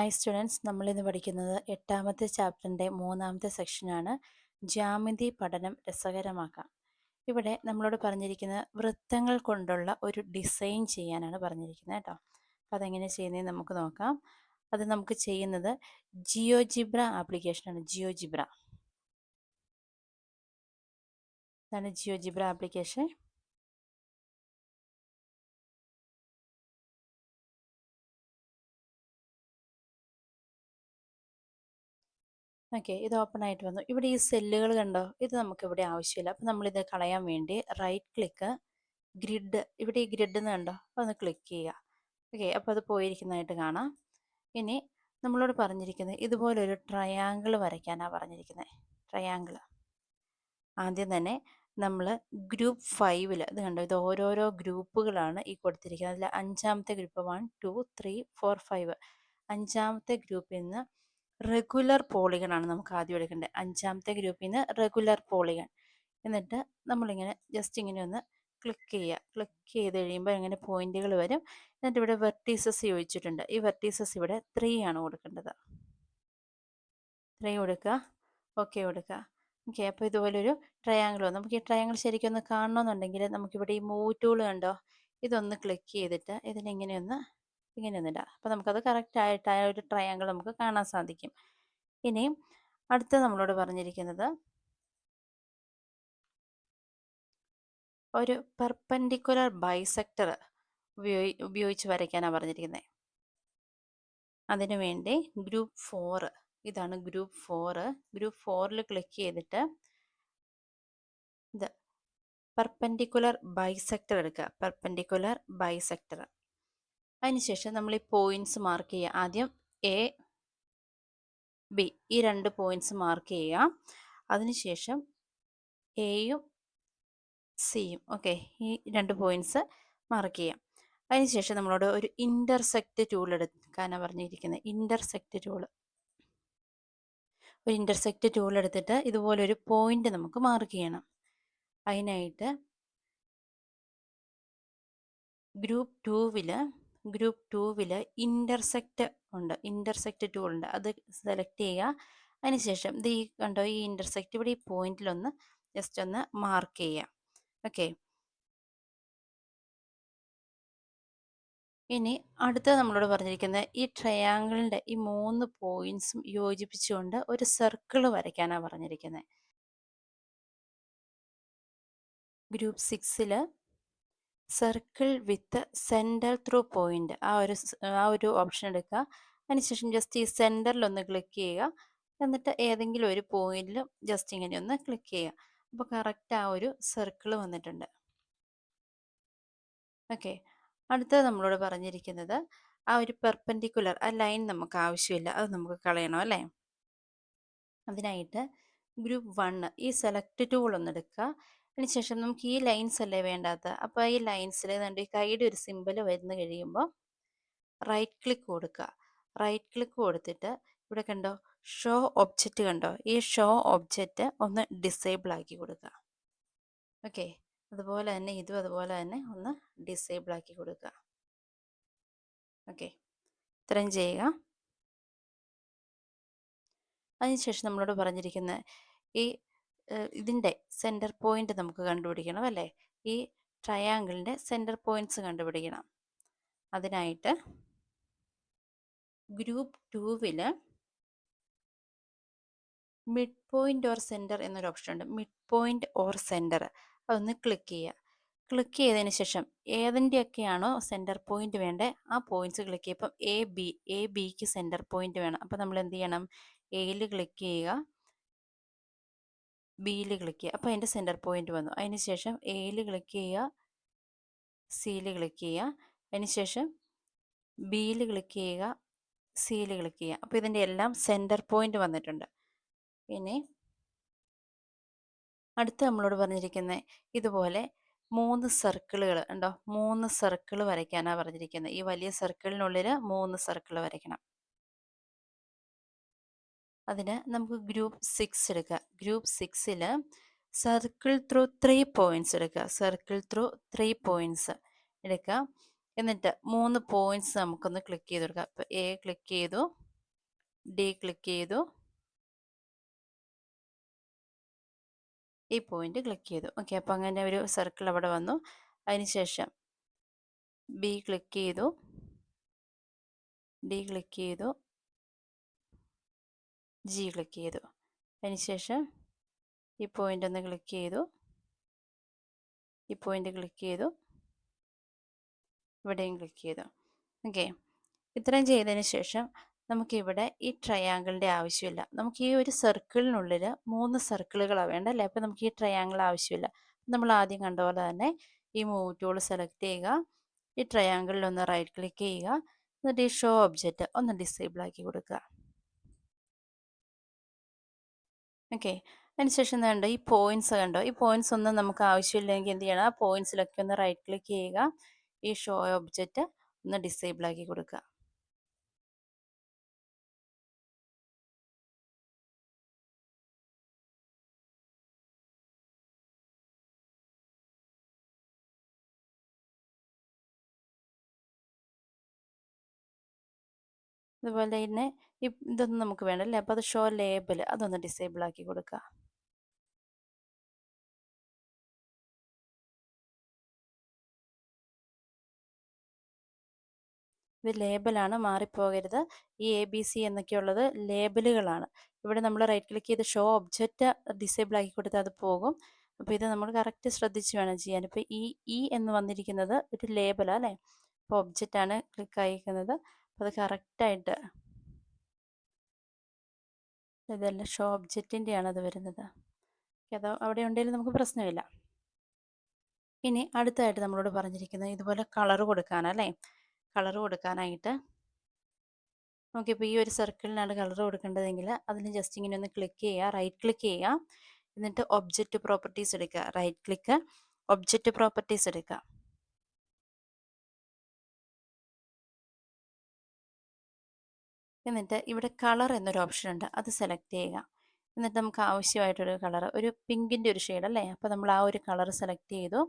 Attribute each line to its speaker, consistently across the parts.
Speaker 1: Hi students, നമ്മളിന്ന് പഠിക്കുന്നത് 8ാമത്തെ ചാപ്റ്ററിൻ്റെ 3ാമത്തെ സെക്ഷനാണ്. ജ്യാമിതി പഠനം രസകരമാക്കാം. ഇവിടെ നമ്മളോട് പറഞ്ഞിരിക്കുന്നത് വൃത്തങ്ങൾ കൊണ്ടുള്ള ഒരു ഡിസൈൻ ചെയ്യാനാണ് പറഞ്ഞിരിക്കുന്നത് കേട്ടോ. അപ്പോൾ അതെങ്ങനെ ചെയ്യുന്നതെന്ന് നമുക്ക് നോക്കാം. അത് നമുക്ക് ചെയ്യുന്നത് ജിയോജിബ്ര ആപ്ലിക്കേഷനാണ്. ഇതാണ് ജിയോജിബ്ര ആപ്ലിക്കേഷൻ. ഓക്കെ, ഇത് ഓപ്പൺ ആയിട്ട് വന്നു. ഇവിടെ ഈ സെല്ലുകൾ കണ്ടോ, ഇത് നമുക്കിവിടെ ആവശ്യമില്ല. അപ്പോൾ നമ്മളിത് കളയാൻ വേണ്ടി റൈറ്റ് ക്ലിക്ക്, ഗ്രിഡ്, ഇവിടെ ഈ ഗ്രിഡ് എന്ന് കണ്ടോ, അതൊന്ന് ക്ലിക്ക് ചെയ്യുക. ഓക്കെ, അപ്പോൾ അത് പോയിരിക്കുന്നതായിട്ട് കാണാം. ഇനി നമ്മളോട് പറഞ്ഞിരിക്കുന്നത് ഇതുപോലൊരു ട്രയാങ്കിൾ വരയ്ക്കാനാണ് പറഞ്ഞിരിക്കുന്നത്. ട്രയാങ്കിൾ ആദ്യം തന്നെ നമ്മൾ ഗ്രൂപ്പ് 5 ഇത് കണ്ടോ, ഇത് ഓരോരോ ഗ്രൂപ്പുകളാണ് ഈ കൊടുത്തിരിക്കുന്നത്. അതിൽ 5ാമത്തെ ഗ്രൂപ്പ് 1 2 3 4 5. 5ാമത്തെ ഗ്രൂപ്പിൽ നിന്ന് റെഗുലർ പോളിഗൺ നമുക്ക് ആദ്യം എടുക്കേണ്ടത്. 5ാമത്തെ ഗ്രൂപ്പിൽ നിന്ന് റെഗുലർ പോളിഗൺ. എന്നിട്ട് നമ്മളിങ്ങനെ ജസ്റ്റ് ഇങ്ങനെ ഒന്ന് ക്ലിക്ക് ചെയ്യുക. ക്ലിക്ക് ചെയ്ത് കഴിയുമ്പോൾ ഇങ്ങനെ പോയിന്റുകൾ വരും. എന്നിട്ട് ഇവിടെ വെർട്ടീസസ് ചോദിച്ചിട്ടുണ്ട്. ഈ വെർട്ടീസസ് ഇവിടെ 3 ആണ് കൊടുക്കേണ്ടത്. 3 കൊടുക്കുക, ഓക്കെ കൊടുക്കുക. ഓക്കെ, അപ്പോൾ ഇതുപോലൊരു ട്രയാങ്കിൾ വന്നു. നമുക്ക് ഈ ട്രയാങ്കിൾ ശരിക്കും ഒന്ന് കാണണമെന്നുണ്ടെങ്കിൽ നമുക്കിവിടെ ഈ മൂവ് ടൂൾ കണ്ടോ, ഇതൊന്ന് ക്ലിക്ക് ചെയ്തിട്ട് ഇങ്ങനെ ഒന്ന് ഇടാം. അപ്പോൾ നമുക്കത് കറക്റ്റായിട്ട് ആ ഒരു ട്രയാങ്കിൾ നമുക്ക് കാണാൻ സാധിക്കും. ഇനിയും അടുത്ത നമ്മളോട് പറഞ്ഞിരിക്കുന്നത് ഒരു പെർപെൻഡിക്കുലർ ബൈസെക്ടർ ഉപയോഗിച്ച് വരയ്ക്കാനാണ് പറഞ്ഞിരിക്കുന്നത്. അതിനുവേണ്ടി ഗ്രൂപ്പ് 4, ഇതാണ് ഗ്രൂപ്പ് 4. ഗ്രൂപ്പ് 4 ക്ലിക്ക് ചെയ്തിട്ട് ഇത് പെർപെൻഡിക്കുലർ ബൈസെക്ടർ എടുക്കുക. Perpendicular bisector. അതിനുശേഷം നമ്മൾ ഈ പോയിന്റ്സ് മാർക്ക് ചെയ്യുക. ആദ്യം എ ബി, ഈ 2 പോയിന്റ്സ് മാർക്ക് ചെയ്യുക. അതിനുശേഷം എയും സിയും, ഓക്കെ, ഈ 2 പോയിന്റ്സ് മാർക്ക് ചെയ്യാം. അതിനുശേഷം നമ്മളോട് ഒരു ഇൻ്റർസെക്റ്റ് ടൂൾ എടുക്കാനാണ് പറഞ്ഞിരിക്കുന്നത്. ഒരു ഇൻ്റർസെക്റ്റ് ടൂൾ എടുത്തിട്ട് ഇതുപോലൊരു പോയിന്റ് നമുക്ക് മാർക്ക് ചെയ്യണം. അതിനായിട്ട് ഗ്രൂപ്പ് 2 ഇൻ്റർസെക്റ്റ് ഉണ്ട്, ഇൻ്റർസെക്റ്റ് ടൂൾ ഉണ്ട്, അത് സെലക്ട് ചെയ്യുക. അതിനുശേഷം ഇത് ഈ കണ്ടോ, ഈ ഇൻ്റർസെക്റ്റ് ഇവിടെ ഈ പോയിന്റിലൊന്ന് ജസ്റ്റ് ഒന്ന് മാർക്ക് ചെയ്യുക. ഓക്കെ, ഇനി അടുത്ത നമ്മളോട് പറഞ്ഞിരിക്കുന്നത് ഈ ട്രയാങ്കിളിൻ്റെ ഈ 3 പോയിന്റ്സും യോജിപ്പിച്ചുകൊണ്ട് ഒരു സർക്കിൾ വരയ്ക്കാനാണ് പറഞ്ഞിരിക്കുന്നത്. Group 6 circle with centre through point, ആ ഒരു ഓപ്ഷൻ എടുക്കുക. അതിനുശേഷം ജസ്റ്റ് ഈ സെൻറ്ററിലൊന്ന് ക്ലിക്ക് ചെയ്യുക. എന്നിട്ട് ഏതെങ്കിലും ഒരു പോയിന്റിൽ ജസ്റ്റ് ഇങ്ങനെ ഒന്ന് ക്ലിക്ക് ചെയ്യുക. അപ്പോൾ കറക്റ്റ് ആ ഒരു സർക്കിൾ വന്നിട്ടുണ്ട്. ഓക്കെ, അടുത്തത് നമ്മളോട് പറഞ്ഞിരിക്കുന്നത് ആ ഒരു പെർപെൻഡിക്കുലർ ആ ലൈൻ നമുക്ക് ആവശ്യമില്ല, അത് നമുക്ക് കളയണം അല്ലേ. അതിനായിട്ട് ഗ്രൂപ്പ് 1 ഈ സെലക്ട് ടൂൾ ഒന്ന് എടുക്കുക. അതിനുശേഷം നമുക്ക് ഈ ലൈൻസ് അല്ലേ വേണ്ടാത്ത, അപ്പോൾ ഈ ലൈൻസിൽ ഈ കൈയുടെ ഒരു സിമ്പിൾ വരുന്ന കഴിയുമ്പോൾ റൈറ്റ് ക്ലിക്ക് കൊടുക്കുക. റൈറ്റ് ക്ലിക്ക് കൊടുത്തിട്ട് ഇവിടെ കണ്ടോ ഷോ ഒബ്ജക്റ്റ് കണ്ടോ, ഈ ഷോ ഒബ്ജക്റ്റ് ഒന്ന് ഡിസേബിൾ ആക്കി കൊടുക്കുക. ഓക്കെ, അതുപോലെ തന്നെ ഇതും അതുപോലെ തന്നെ ഒന്ന് ഡിസേബിൾ ആക്കി കൊടുക്കുക. ഓക്കെ, ഇത്രയും ചെയ്യുക. അതിനുശേഷം നമ്മളോട് പറഞ്ഞിരിക്കുന്ന ഈ ഇതിൻ്റെ സെൻറ്റർ പോയിന്റ് നമുക്ക് കണ്ടുപിടിക്കണം അല്ലേ. ഈ ട്രയാങ്കിളിൻ്റെ സെൻറ്റർ പോയിന്റ്സ് കണ്ടുപിടിക്കണം. അതിനായിട്ട് group 2 mid point or centre എന്നൊരു ഓപ്ഷൻ ഉണ്ട്. മിഡ് പോയിന്റ് ഓർ സെൻറ്റർ, അതൊന്ന് ക്ലിക്ക് ചെയ്യുക. ക്ലിക്ക് ചെയ്തതിന് ശേഷം ഏതിൻ്റെയൊക്കെയാണോ സെൻറ്റർ പോയിന്റ് വേണ്ടത് ആ പോയിന്റ്സ് ക്ലിക്ക് ചെയ്യുക. ഇപ്പം എ ബിക്ക് സെൻറ്റർ പോയിന്റ് വേണം. അപ്പം നമ്മൾ എന്ത് ചെയ്യണം, എയിൽ ക്ലിക്ക് ചെയ്യുക, ബിയിൽ ക്ലിക്ക് ചെയ്യുക. അപ്പോൾ അതിൻ്റെ സെൻറ്റർ പോയിന്റ് വന്നു. അതിന് ശേഷം എയിൽ ക്ലിക്ക് ചെയ്യുക, സിയിൽ ക്ലിക്ക് ചെയ്യുക. അതിന് ശേഷം ബിയിൽ ക്ലിക്ക് ചെയ്യുക, സിയിൽ ക്ലിക്ക് ചെയ്യുക. അപ്പോൾ ഇതിൻ്റെ എല്ലാം സെൻറ്റർ പോയിന്റ് വന്നിട്ടുണ്ട്. പിന്നെ അടുത്ത് നമ്മളോട് പറഞ്ഞിരിക്കുന്നത് ഇതുപോലെ 3 സർക്കിളുകൾ ഉണ്ടോ, 3 സർക്കിൾ വരയ്ക്കാനാണ് പറഞ്ഞിരിക്കുന്നത്. ഈ വലിയ സർക്കിളിനുള്ളിൽ 3 സർക്കിൾ വരയ്ക്കണം. അതിന് നമുക്ക് ഗ്രൂപ്പ് 6 എടുക്കുക. ഗ്രൂപ്പ് 6 സർക്കിൾ ത്രൂ 3 പോയിന്റ്സ് എടുക്കുക. സർക്കിൾ ത്രൂ 3 പോയിന്റ്സ് എടുക്കുക. എന്നിട്ട് 3 പോയിന്റ്സ് നമുക്കൊന്ന് ക്ലിക്ക് ചെയ്ത് കൊടുക്കുക. അപ്പോൾ എ ക്ലിക്ക് ചെയ്തു, ഡി ക്ലിക്ക് ചെയ്തു, ഈ പോയിന്റ് ക്ലിക്ക് ചെയ്തു. ഓക്കെ, അപ്പോൾ അങ്ങനെ ഒരു സർക്കിൾ അവിടെ വന്നു. അതിനുശേഷം ബി ക്ലിക്ക് ചെയ്തു, ഡി ക്ലിക്ക് ചെയ്തു, ജി ക്ലിക്ക് ചെയ്തു. അതിനുശേഷം ഈ പോയിന്റ് ഒന്ന് ക്ലിക്ക് ചെയ്തു, ഈ പോയിന്റ് ക്ലിക്ക് ചെയ്തു, ഇവിടെയും ക്ലിക്ക് ചെയ്തു. ഓക്കെ, ഇത്രയും ചെയ്തതിന് ശേഷം നമുക്കിവിടെ ഈ ട്രയാങ്കിളിൻ്റെ ആവശ്യമില്ല. നമുക്ക് ഈ ഒരു സർക്കിളിനുള്ളിൽ 3 സർക്കിളുകളാണ് വേണ്ട അല്ലേ? അപ്പോൾ നമുക്ക് ഈ ട്രയാങ്കിൾ ആവശ്യമില്ല. നമ്മൾ ആദ്യം കണ്ട പോലെ തന്നെ ഈ മൂവ് ടൂൾ സെലക്ട് ചെയ്യുക, ഈ ട്രയാങ്കിളിൽ ഒന്ന് റൈറ്റ് ക്ലിക്ക് ചെയ്യുക, എന്നിട്ട് ഈ ഷോ ഒബ്ജക്റ്റ് ഒന്ന് ഡിസേബിൾ ആക്കി കൊടുക്കുക. ഓക്കെ, അതിനുശേഷം കണ്ടോ ഈ പോയിന്റ്സ് കണ്ടോ, ഈ പോയിന്റ്സ് ഒന്നും നമുക്ക് ആവശ്യമില്ലെങ്കിൽ എന്ത് ചെയ്യണം, ആ പോയിന്റ്സിലൊക്കെ ഒന്ന് റൈറ്റ് ക്ലിക്ക് ചെയ്യുക, ഈ ഷോ ഒബ്ജക്റ്റ് ഒന്ന് ഡിസേബിൾ ആക്കി കൊടുക്കുക. അതുപോലെ തന്നെ ഇതൊന്നും നമുക്ക് വേണ്ടല്ലേ, അപ്പോൾ അത് ഷോ ലേബൽ അതൊന്ന് ഡിസേബിൾ ആക്കി കൊടുക്കുക. ഇത് ലേബലാണ്, മാറിപ്പോകരുത്. ഈ എ ബി സി എന്നൊക്കെയുള്ളത് ലേബലുകളാണ്. ഇവിടെ നമ്മൾ റൈറ്റ് ക്ലിക്ക് ചെയ്ത് ഷോ ഒബ്ജക്റ്റ് ഡിസേബിൾ ആക്കി കൊടുത്താൽ അത് പോകും. അപ്പോൾ ഇത് നമ്മൾ കറക്റ്റ് ശ്രദ്ധിച്ച് വേണം ചെയ്യാൻ. ഇപ്പോൾ ഈ എന്ന് വന്നിരിക്കുന്നത് ഒരു ലേബലാണ് അല്ലേ, അപ്പോൾ ഒബ്ജക്റ്റാണ് ക്ലിക്ക് ആയിരിക്കുന്നത്. അപ്പോൾ അത് കറക്റ്റായിട്ട് ഇതെല്ലാം ഷോ ഒബ്ജക്റ്റിൻ്റെയാണ് അത് വരുന്നത്. അത് അവിടെ ഉണ്ടെങ്കിലും നമുക്ക് പ്രശ്നമില്ല. ഇനി അടുത്തായിട്ട് നമ്മളോട് പറഞ്ഞിരിക്കുന്നത് ഇതുപോലെ കളർ കൊടുക്കാനല്ലേ. കളർ കൊടുക്കാനായിട്ട് നമുക്കിപ്പോൾ ഈ ഒരു സർക്കിളിനാണ് കളർ കൊടുക്കേണ്ടതെങ്കിൽ അതിന് ജസ്റ്റ് ഇങ്ങനെ ഒന്ന് ക്ലിക്ക് ചെയ്യുക, റൈറ്റ് ക്ലിക്ക് ചെയ്യുക, എന്നിട്ട് ഒബ്ജക്റ്റ് പ്രോപ്പർട്ടീസ് എടുക്കുക, റൈറ്റ് ക്ലിക്ക്, ഒബ്ജക്റ്റ് പ്രോപ്പർട്ടീസ് എടുക്കുക. എന്നിട്ട് ഇവിടെ കളർ എന്നൊരു ഓപ്ഷൻ ഉണ്ട്, അത് സെലക്ട് ചെയ്യുക. എന്നിട്ട് നമുക്ക് ആവശ്യമായിട്ടൊരു കളർ, ഒരു പിങ്കിൻ്റെ ഒരു ഷെയ്ഡ് അല്ലേ, അപ്പോൾ നമ്മൾ ആ ഒരു കളർ സെലക്ട് ചെയ്തു.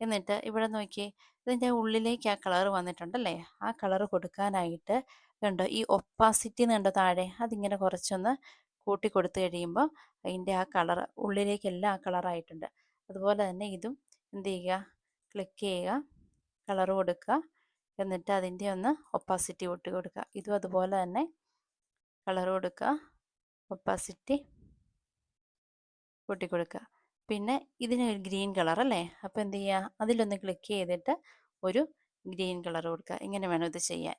Speaker 1: എന്നിട്ട് ഇവിടെ നോക്കി ഇതിൻ്റെ ഉള്ളിലേക്ക് ആ കളർ വന്നിട്ടുണ്ടല്ലേ, ആ കളർ കൊടുക്കാനായിട്ട് കണ്ടോ ഈ ഒപ്പാസിറ്റി കണ്ടോ താഴെ, അതിങ്ങനെ കുറച്ചൊന്ന് കൂട്ടി കൊടുത്തു കഴിയുമ്പോൾ അതിൻ്റെ ആ കളർ ഉള്ളിലേക്കെല്ലാം ആ കളറായിട്ടുണ്ട്. അതുപോലെ തന്നെ ഇതും എന്ത് ചെയ്യുക, ക്ലിക്ക് ചെയ്യുക, കളർ കൊടുക്കുക, എന്നിട്ട് അതിൻ്റെ ഒന്ന് ഒപ്പാസിറ്റി കൂട്ടി കൊടുക്കുക. ഇതും അതുപോലെ തന്നെ കളർ കൊടുക്കുക, ഒപ്പാസിറ്റി കൂട്ടി കൊടുക്കുക. പിന്നെ ഇതിന് ഒരു ഗ്രീൻ കളർ അല്ലേ, അപ്പോൾ എന്ത് ചെയ്യുക, അതിലൊന്ന് ക്ലിക്ക് ചെയ്തിട്ട് ഒരു ഗ്രീൻ കളർ കൊടുക്കുക. ഇങ്ങനെ വേണം ഇത് ചെയ്യാൻ.